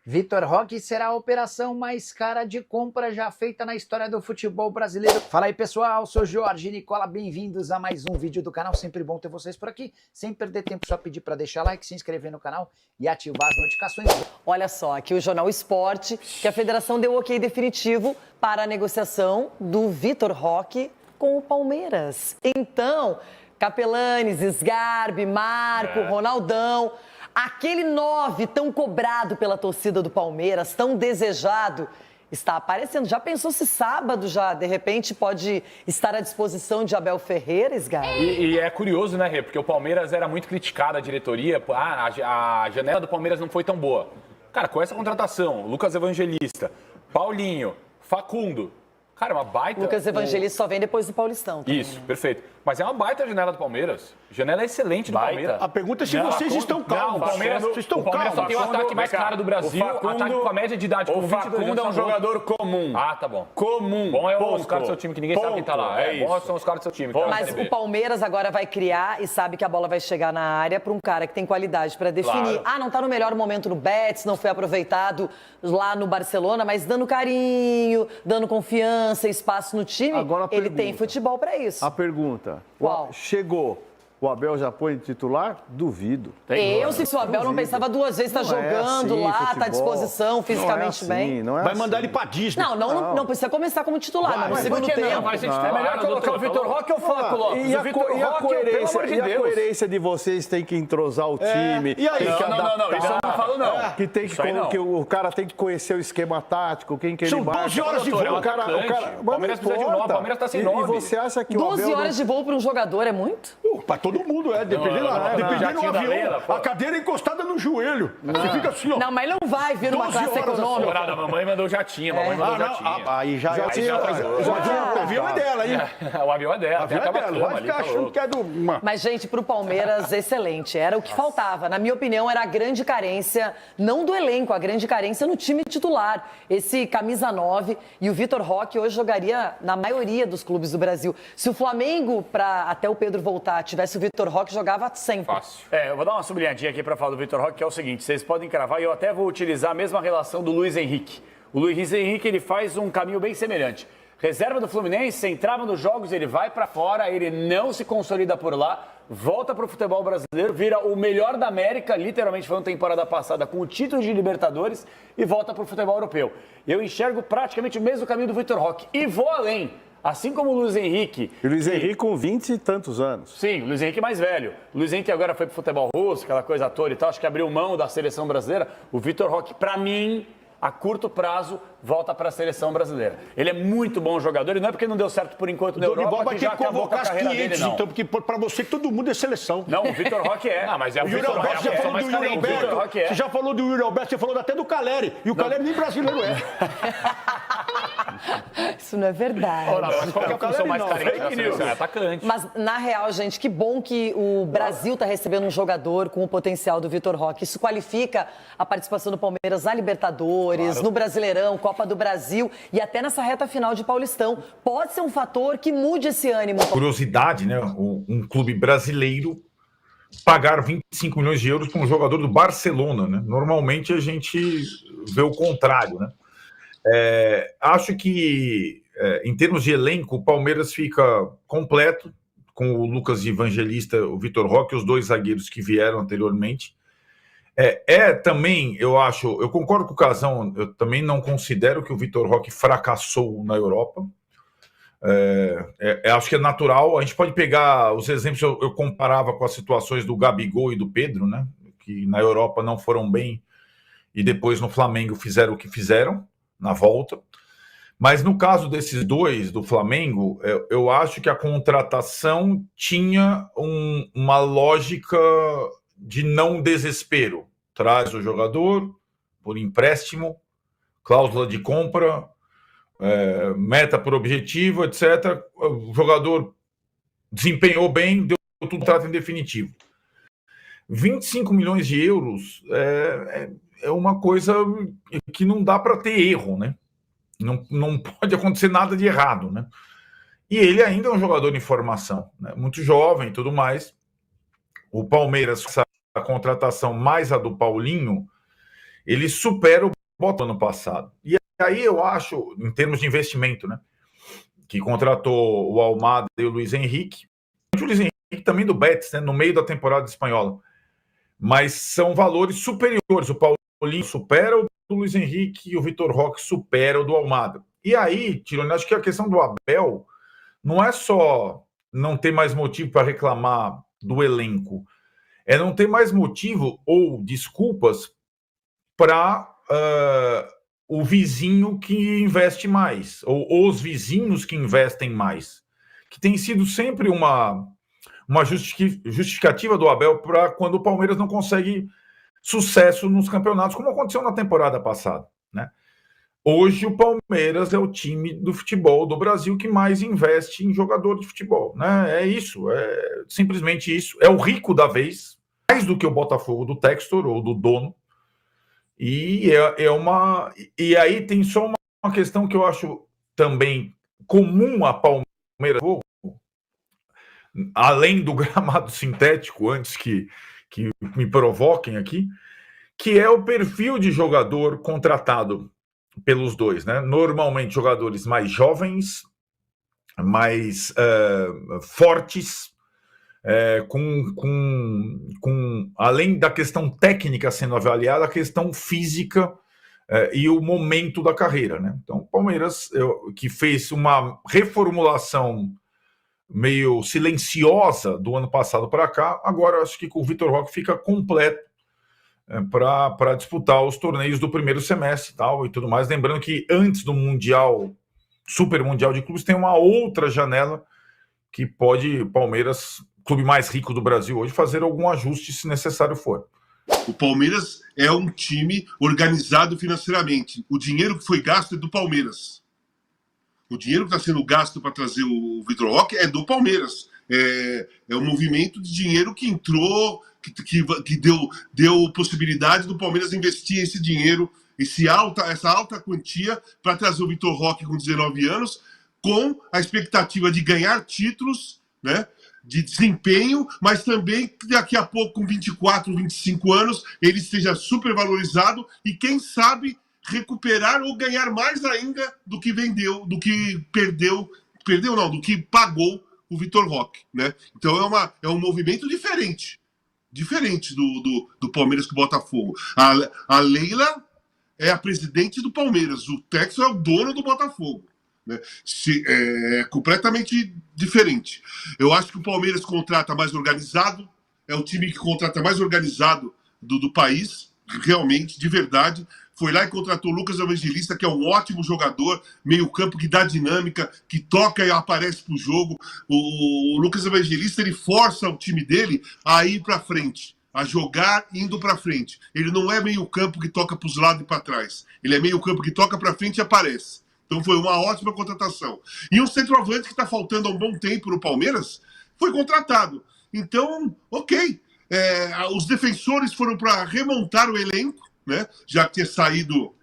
Vitor Roque será a operação mais cara de compra já feita na história do futebol brasileiro. Fala aí, pessoal, sou Jorge Nicola, bem-vindos a mais um vídeo do canal. Sempre bom ter vocês por aqui. Sem perder tempo, só pedir para deixar like, se inscrever no canal e ativar as notificações. Olha só, aqui o Jornal Esporte, que a federação deu ok definitivo para a negociação do Vitor Roque com o Palmeiras. Então, Capelanes, Sgarbi, Marco, Ronaldão... Aquele 9 tão cobrado pela torcida do Palmeiras, tão desejado, está aparecendo. Já pensou se sábado já, de repente, pode estar à disposição de Abel Ferreira, Sgarbi? E é curioso, né, Rê? Porque o Palmeiras era muito criticado, a diretoria. A janela do Palmeiras não foi tão boa. Cara, com essa contratação, Lucas Evangelista, Paulinho, Facundo... Cara, uma baita... Lucas Evangelista só vem depois do Paulistão. Também, Isso, perfeito. Mas é uma baita janela do Palmeiras. Janela excelente do Palmeiras. A pergunta é se vocês estão calmos. O Palmeiras só tem o ataque mais caro do Brasil. Ataque com a média de idade. O Facundo é um jogador comum. Ah, tá bom. Comum. Bom é os caras do seu time, que ninguém sabe quem tá lá. Bom são os caras do seu time. Mas o Palmeiras agora vai criar e sabe que a bola vai chegar na área para um cara que tem qualidade para definir. Claro. Ah, não tá no melhor momento no Betis, não foi aproveitado lá no Barcelona, mas dando carinho, dando confiança, espaço no time, Agora ele tem futebol para isso. A pergunta. Qual? Chegou. O Abel já põe titular? Duvido. Se o Abel não pensava duas vezes, tá Não é jogando assim, lá, tá à futebol. disposição, fisicamente Não é assim, bem. não é Vai assim. mandar ele pra Disney. Não precisa começar como titular, mas no segundo tempo. É melhor colocar o Vitor Roque ou o Flávio Lopes? E O Vitor a Roque, coerência, pelo amor de Deus. coerência de vocês tem que entrosar o time. E aí? tem que Não, adaptar, isso eu não falo, não. Que tem Isso aí não. que o cara tem que conhecer o esquema tático, quem que ele São marca. 12 horas de doutor, voo. é um atacante. O Palmeiras precisa de 9, o Palmeiras tá sem 9. E você acha que o 12 Abel horas de voo para um jogador é muito? Pra todo mundo, dependendo do jatinho da avião. Leila, pô. A cadeira é encostada no joelho. Você fica assim, ó. Não, mas não vai vir numa 12 classe horas econômica. A mamãe mandou jatinho, a mamãe mandou jatinho. Aí já o avião é dela, hein? O avião é dela, tem até uma cama Vai ali, ficar tá achando louco. que é do... Mas, gente, pro Palmeiras, excelente. Era o que faltava. Na minha opinião, era a grande carência, não do elenco, a grande carência no time titular. Esse camisa 9 e o Vitor Roque hoje jogaria na maioria dos clubes do Brasil. Se o Flamengo, até o Pedro voltar, tivesse o Vitor Roque, jogava sempre. Fácil. Eu vou dar uma sublinhadinha aqui para falar do Vitor Roque, que é o seguinte, vocês podem cravar e eu até vou utilizar a mesma relação do Luiz Henrique. O Luiz Henrique, ele faz um caminho bem semelhante. Reserva do Fluminense, entrava nos jogos, ele vai para fora, ele não se consolida por lá, volta para o futebol brasileiro, vira o melhor da América, literalmente foi uma temporada passada com o título de Libertadores e volta para o futebol europeu. Eu enxergo praticamente o mesmo caminho do Vitor Roque e vou além. Assim como o Luiz Henrique... E o Luiz Henrique com 20 e tantos anos. Sim, o Luiz Henrique mais velho. O Luiz Henrique agora foi pro futebol russo, aquela coisa toda e tal, acho que abriu mão da seleção brasileira. O Vitor Roque, pra mim, a curto prazo, volta para a seleção brasileira. Ele é muito bom jogador e não é porque não deu certo por enquanto na Dorival Europa vai que ter já que acabou com a convocar as carreira dele, 500, não. então, porque pra você todo mundo é seleção. Não, o Vitor Roque é. Não, mas é O Yuri Alberto, você falou do Yuri O Vitor Alberto. Roque é. Você já falou do Yuri Alberto, você falou até do Caleri. E o Caleri nem brasileiro é. Isso não é verdade. Mas qual que é a função mais carente da Fake news. seleção? É atacante. Mas, na real, gente, que bom que o Brasil está recebendo um jogador com o potencial do Vitor Roque. Isso qualifica a participação do Palmeiras na Libertadores, no Brasileirão, Copa do Brasil e até nessa reta final de Paulistão. Pode ser um fator que mude esse ânimo. Curiosidade, né? Um clube brasileiro pagar 25 milhões de euros para um jogador do Barcelona, né? Normalmente a gente vê o contrário, né? Acho que, em termos de elenco, o Palmeiras fica completo com o Lucas Evangelista, o Vitor Roque, os dois zagueiros que vieram anteriormente. Também, eu concordo com o Casão, eu também não considero que o Vitor Roque fracassou na Europa. Acho que é natural. A gente pode pegar os exemplos, eu comparava com as situações do Gabigol e do Pedro, né? Que na Europa não foram bem e depois no Flamengo fizeram o que fizeram na volta. Mas no caso desses dois do Flamengo, eu acho que a contratação tinha uma lógica de não desespero. Traz o jogador por empréstimo, cláusula de compra, meta por objetivo, etc. O jogador desempenhou bem, deu tudo trato em definitivo. 25 milhões de euros é uma coisa que não dá para ter erro, né? Não pode acontecer nada de errado, né? E ele ainda é um jogador em formação, né? Muito jovem e tudo mais. O Palmeiras, a contratação mais a do Paulinho, ele supera o Botafogo ano passado. E aí eu acho, em termos de investimento, né, que contratou o Almada e o Luiz Henrique, o Luiz Henrique também do Betis, né, no meio da temporada espanhola, mas são valores superiores. O Paulinho supera o do Luiz Henrique e o Vitor Roque supera o do Almada. E aí, Tironi, acho que a questão do Abel não é só não ter mais motivo para reclamar do elenco, é não ter mais motivo ou desculpas para o vizinho que investe mais, ou os vizinhos que investem mais, que tem sido sempre uma justificativa do Abel para quando o Palmeiras não consegue sucesso nos campeonatos, como aconteceu na temporada passada, né? Hoje o Palmeiras é o time do futebol do Brasil que mais investe em jogador de futebol, né? É isso, é simplesmente isso. É o rico da vez, mais do que o Botafogo do Textor ou do dono. E e aí tem só uma questão que eu acho também comum a Palmeiras, além do gramado sintético, antes que me provoquem aqui, que é o perfil de jogador contratado pelos dois, né? Normalmente jogadores mais jovens, mais fortes, além da questão técnica sendo avaliada, a questão física e o momento da carreira, né? Então, o Palmeiras, que fez uma reformulação meio silenciosa do ano passado para cá, agora acho que com o Vitor Roque fica completo para disputar os torneios do primeiro semestre e tudo mais. Lembrando que antes do Mundial, Super Mundial de Clubes, tem uma outra janela que pode o Palmeiras, clube mais rico do Brasil hoje, fazer algum ajuste se necessário for. O Palmeiras é um time organizado financeiramente. O dinheiro que foi gasto é do Palmeiras. O dinheiro que está sendo gasto para trazer o Vitor Roque é do Palmeiras. É um movimento de dinheiro que entrou, que deu possibilidade do Palmeiras investir esse dinheiro, essa alta quantia para trazer o Vitor Roque com 19 anos, com a expectativa de ganhar títulos, né, de desempenho, mas também que daqui a pouco, com 24, 25 anos, ele esteja super valorizado e, quem sabe, recuperar ou ganhar mais ainda do que vendeu, do que do que pagou o Vitor Roque, né? Então é um movimento diferente do Palmeiras com o Botafogo. A Leila é a presidente do Palmeiras, o Texas é o dono do Botafogo, né? É completamente diferente. Eu acho que o Palmeiras contrata mais organizado, é o time que contrata mais organizado do país, realmente, de verdade. Foi lá e contratou o Lucas Evangelista, que é um ótimo jogador, meio-campo que dá dinâmica, que toca e aparece pro jogo. O Lucas Evangelista, ele força o time dele a ir para frente, a jogar indo para frente. Ele não é meio-campo que toca para os lados e para trás. Ele é meio-campo que toca para frente e aparece. Então foi uma ótima contratação. E um centroavante que está faltando há um bom tempo no Palmeiras foi contratado. Então, ok. Os defensores foram para remontar o elenco, né? Já que tinha saído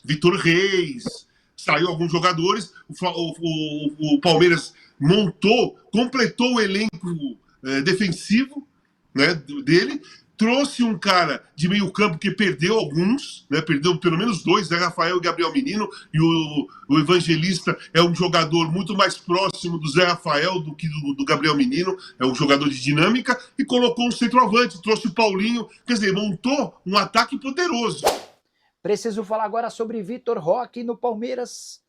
Vitor Reis, saiu alguns jogadores, o Palmeiras completou o elenco defensivo, né, dele, trouxe um cara de meio campo que perdeu alguns, né, perdeu pelo menos dois, Zé Rafael e Gabriel Menino, e o Evangelista é um jogador muito mais próximo do Zé Rafael do que do Gabriel Menino, é um jogador de dinâmica, e colocou um centroavante, trouxe o Paulinho, quer dizer, montou um ataque poderoso. Preciso falar agora sobre Vitor Roque no Palmeiras.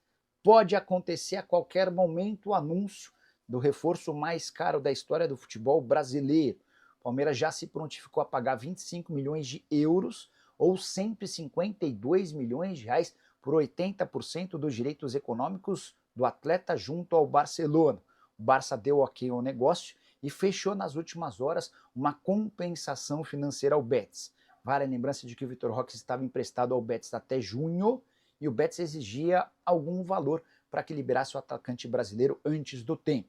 Pode acontecer a qualquer momento o anúncio do reforço mais caro da história do futebol brasileiro. O Palmeiras já se prontificou a pagar 25 milhões de euros ou 152 milhões de reais por 80% dos direitos econômicos do atleta junto ao Barcelona. O Barça deu ok ao negócio e fechou nas últimas horas uma compensação financeira ao Betis. Vale a lembrança de que o Vitor Roque estava emprestado ao Betis até junho e o Betis exigia algum valor para que liberasse o atacante brasileiro antes do tempo.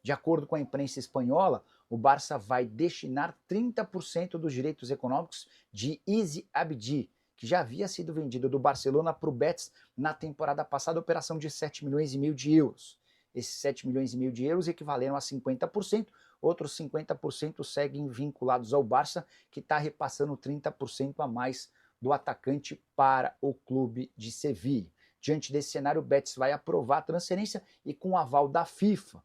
De acordo com a imprensa espanhola, o Barça vai destinar 30% dos direitos econômicos de Easy Abdi, que já havia sido vendido do Barcelona para o Betis na temporada passada, operação de 7 milhões e meio de euros. Esses 7 milhões e meio de euros equivaleram a 50%, outros 50% seguem vinculados ao Barça, que está repassando 30% a mais do atacante para o clube de Sevilha. Diante desse cenário, o Betis vai aprovar a transferência e com o aval da FIFA,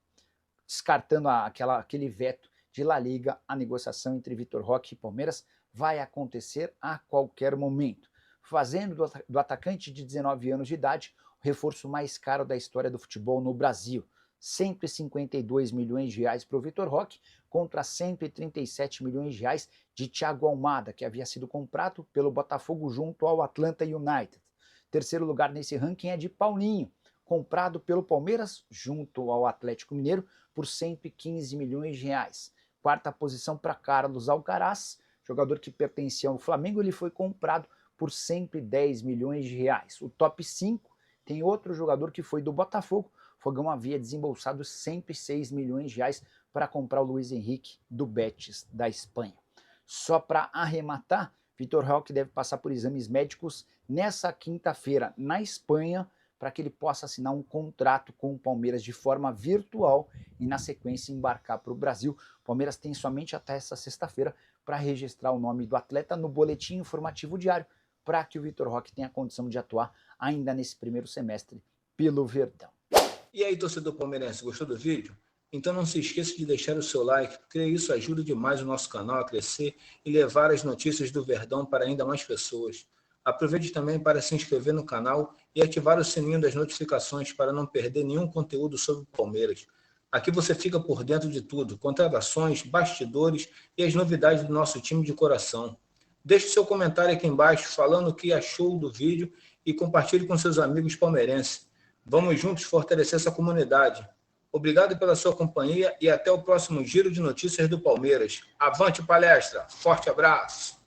descartando aquele veto de La Liga, a negociação entre Vitor Roque e Palmeiras vai acontecer a qualquer momento, fazendo do atacante de 19 anos de idade o reforço mais caro da história do futebol no Brasil. 152 milhões de reais para o Vitor Roque contra 137 milhões de reais de Thiago Almada, que havia sido comprado pelo Botafogo junto ao Atlanta United. Terceiro lugar nesse ranking é de Paulinho, comprado pelo Palmeiras junto ao Atlético Mineiro por 115 milhões de reais. Quarta posição para Carlos Alcaraz, jogador que pertencia ao Flamengo, ele foi comprado por 110 milhões de reais. O top 5 tem outro jogador que foi do Botafogo. O Fogão havia desembolsado 106 milhões de reais para comprar o Luiz Henrique do Betis da Espanha. Só para arrematar, Vitor Roque deve passar por exames médicos nessa quinta-feira na Espanha para que ele possa assinar um contrato com o Palmeiras de forma virtual e na sequência embarcar para o Brasil. O Palmeiras tem somente até essa sexta-feira para registrar o nome do atleta no boletim informativo diário para que o Vitor Roque tenha condição de atuar ainda nesse primeiro semestre pelo Verdão. E aí, torcedor palmeirense, gostou do vídeo? Então não se esqueça de deixar o seu like, porque isso ajuda demais o nosso canal a crescer e levar as notícias do Verdão para ainda mais pessoas. Aproveite também para se inscrever no canal e ativar o sininho das notificações para não perder nenhum conteúdo sobre o Palmeiras. Aqui você fica por dentro de tudo, contratações, bastidores e as novidades do nosso time de coração. Deixe seu comentário aqui embaixo falando o que achou do vídeo e compartilhe com seus amigos palmeirenses. Vamos juntos fortalecer essa comunidade. Obrigado pela sua companhia e até o próximo Giro de Notícias do Palmeiras. Avante palestra! Forte abraço!